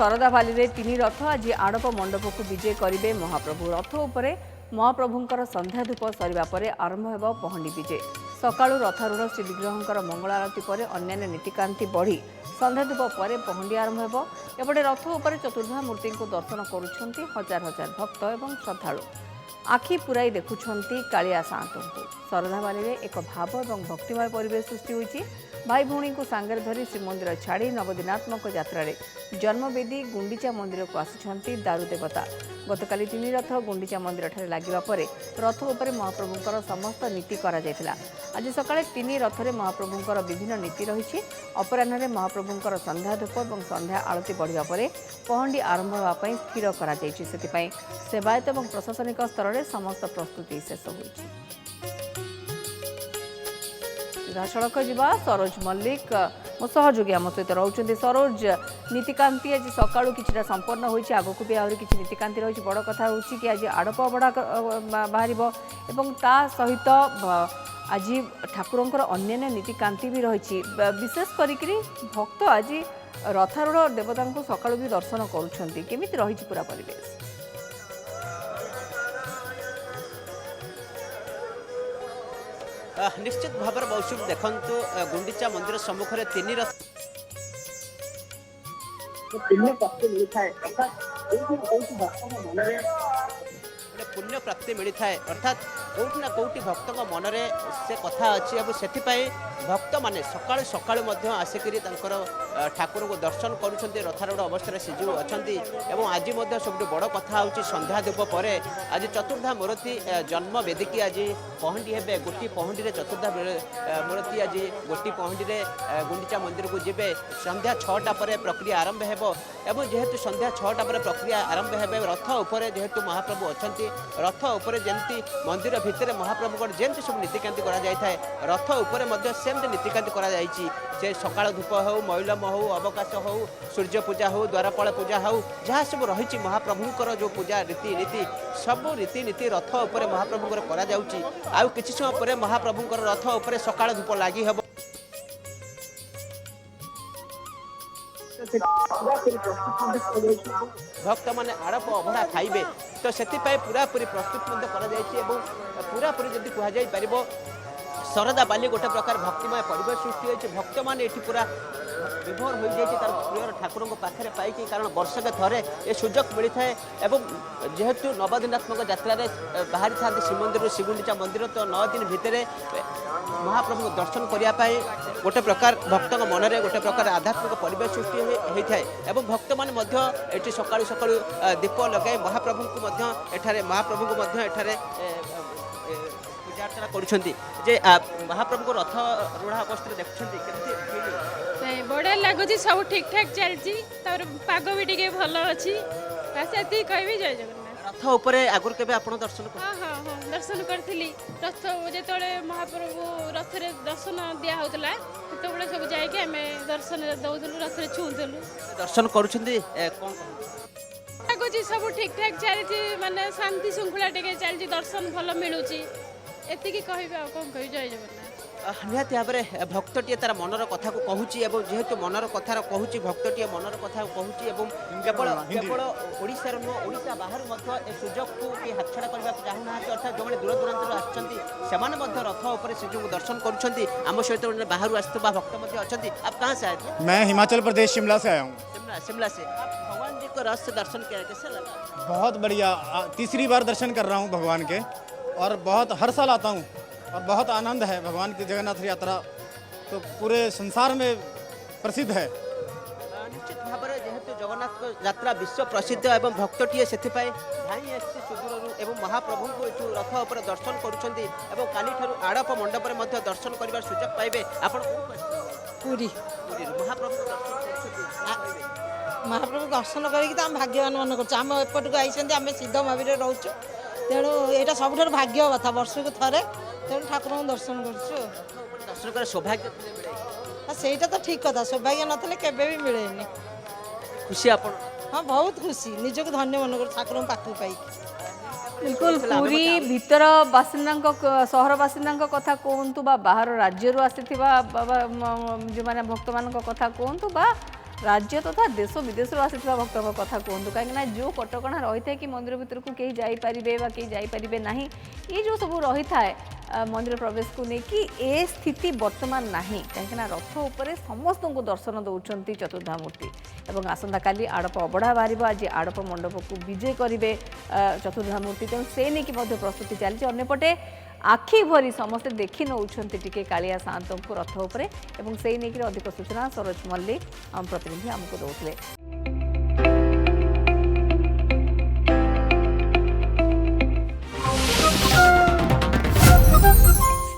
शरदा भाली रे तीन रथ आज आड़प मंडप को विजय करेंगे महाप्रभु। रथ उपरे महाप्रभुंकर संध्या धूप सरिबा परे आरंभ हेब पहंडी विजय। सकाळु रथारूढ़ श्रीविग्रहंकर मंगल आरती पर अन्यान्य नीतिकांति बढ़ी संध्या धूप पर पहंडी आरंभ हेब। एपटे रथ उपरे चतुर्धा मूर्ति को दर्शन करुछंती हजार हजार भक्त एवं श्रद्धालु। आखि पुराई देखुछंती कालिया साँतों को। शरदा बाली रे एक भाव और भक्तिमय परिवेश सृष्टि होईछि। भाई भौणी को सांगरे धरी श्रीमंदिर छाड़ी नवदिनात्मक यात्रा जन्मवेदी गुंडीचा मंदिर को आसिछंती दारू देवता। गतकाली तीन रथ गुंडीचा मंदिर ठारे लागिबा परे रथ उपरे महाप्रभुंकर समस्त नीति करा जायतिला। आज सकाळे तीन रथरे महाप्रभुंकर विभिन्न नीति रहिछि। अपराह्न महाप्रभुंकर संध्या धूप और संध्या आरती बढ़िबा परे पहंडी आरंभ होबा पई स्थिर करा जायछि। सेतिपई सेवायत और प्रशासनिक स्तर में समस्त प्रस्तुति शेष होईछि। सड़क जीवा सरोज मल्लिक मो सहयोगी आम सहित रोचे। सरोज नीतिकांति आज सका कि संपन्न होती आगक भी आहरी किसी नीतिकांति रही बड़ कथा हूँ कि आज आड़प अबड़ा बाहर एवं ता सहित आज ठाकुरंकर अन्यान्य नीतिकांति भी रही। विशेष करी भक्त आज रथारूढ़ देवता को सका भी दर्शन करुँच रही पूरा परिवेश। निश्चित भाव मौसुम देखु गुंडीचा मंदिर सम्मुख में तीन रथ पुण्य प्राप्ति मिलता है अर्थात कौटि ना कौटि भक्त मन में से कथा अच्छी और से भक्त मैंने सकाळु सकाळु आसिक ठाकुर को दर्शन करुँच रथारूढ़ अवस्था श्रीजीव अच्छा। आज सब बड़ कथा हूँ संध्या धूप पर आज चतुर्धा मूर्ति जन्म वेदिकी आज पहंडी हे गोटी पहंडी में चतुर्धा मूर्ति आज गोटी पहंडी में गुंडीचा मंदिर को जी संध्या 6टा पर प्रक्रिया आरंभ हो। जेहेतु संध्या 6टा पर प्रक्रिया आरंभ हो रथ उपर जेहेतु महाप्रभु अच्छा रथ उपर जमती मंदिर भितर महाप्रभु जमती सब नीतिकांति कराए रथ उपर सेमती नीतिकांति से सकाळ धूप हो मैलम हो अवकाश हो सूर्य पूजा हो द्वारपाल पूजा हो जहाँ सब रही महाप्रभुंर जो पूजा रीतिनीति सब रीतिनीति रथ उपर महाप्रभुंर करा जाउची। आउ किछि समय पर महाप्रभुंर रथ उपर सकाळ धूप लागि हेबो। भक्त मैंने आड़प अभड़ा खाइबे तो से पूरापूरी प्रस्तुत पूरापूरी जब कहुपर शरदा बाली गोटे प्रकार भक्तिमय परिवेश सृष्टि होती। भक्त मैंने ये पूरा विभोर हो जाए तार प्रिय ठाकुर पाखे पाई कारण वर्षक थरे ये सुजोग मिलता है। जेहेतु नवदिनात्मक यात्रा बाहरी था श्रीमंदिर श्रीगुंडीचा मंदिर तो 9 दिन भितर महाप्रभु को दर्शन करने गोटे प्रकार भक्त मन में गोटे प्रकार आध्यात्मिक परिवेश सृष्टि होता है। भक्त मैंने सकाळु सकाळु दीप लगे महाप्रभु को महाप्रभु को पूजा अर्चना करुछंती जे महाप्रभु को रथ रूढ़ा अवस्था देखुछंती बढ़िया लगुच सब ठीक ठाक चलती पाग भी टे भल अच्छी से कहबी जय जगन्नाथ। रथ उपर आगुर केबे आपण दर्शन हाँ हाँ हाँ दर्शन करी रथ जो महाप्रभु रथ दर्शन दिया होता से सब जाके आम दर्शन दौलु रथ छुँलु दर्शन करुछंती कौन लगुच सब ठीक ठाक चलती माने शांति श्रृंखला टे चलती दर्शन भल मिलूँ एति कह कौन कह जय जगन्नाथ। निहाती भाव में भक्तटी तार मनर कथा को कहूँ जेहेतु मनर कथार कहूँ भक्तटी मनर कथा कहूँ केवल केवल ओडिशार नुह ओडिशा बाहर सुजोग को किए हाथछड़ा करने चाहूना अर्थात जो दूर दूरांतर आसने रथ उपर श्रीजीव को दर्शन करुँच। सहित बाहर आसुवा भक्त अच्छा। आप कहाँ से आए थे? मैं हिमाचल प्रदेश शिमला से आया हूँ। शिमला से आप भगवान जी को रथ से दर्शन किया कैसा लगा? बहुत बढ़िया, तीसरी बार दर्शन कर रहा हूँ भगवान के और बहुत हर साल आता हूँ और बहुत आनंद है। भगवान की जगन्नाथ यात्रा तो पूरे संसार में प्रसिद्ध है। निश्चित भाव में जेहेतु जगन्नाथ यात्रा विश्व प्रसिद्ध एवं भक्तटीए से धाई आसी सुदूर एवं महाप्रभु को रथ उपर दर्शन करुँच काली ठारू आड़प मंडप में दर्शन कर सुजोग पाइबे। आपण पूरी महाप्रभु महाप्रभु दर्शन करके आम भाग्यवान मन करम एपटू आई आम सिद्ध भाव रोचु तेणु यहाँ सब भाग्य कथा वर्ष को थे तेणु ठाकुर दर्शन दर्शन कर सौभाग्य सेटा तो ठीक कथा सौभाग्य नथिले केबे भी मिलेनी। खुशी आपण? हाँ बहुत खुशी निजक धन्य मन कर ठाकुर पाखु पाई। बिल्कुल पूरी भीतर बासिंदा सहर बासिंदा कथा कहतु बाहर राज्य आसी जो मैंने भक्त मान कथा कहतु राज्य तथा देश विदेश आसिथिबा भक्तों कथा कहतु कहीं जो कटकणा रही है कि मंदिर भितर को कहीं जापारे कहीं जापारे ना ये जो सब रही है मंदिर प्रवेश को लेकिन ए स्थिति वर्तमान नहीं कहीं रथ उपर समस्त को दर्शन दौरान चतुर्धामूर्ति और आसंता काली आड़प अबड़ा बाहर आज आड़प मंडप को विजय करेंगे चतुर्धामूर्ति तेणु से नहीं प्रस्तुति चली अंपटे आखि भरी समस्ते देखी नौ टी कालिया सात को रथ उपरे से नहीं अधिक सूचना सरोज मल्लिक प्रतिनिधि आमको दौले।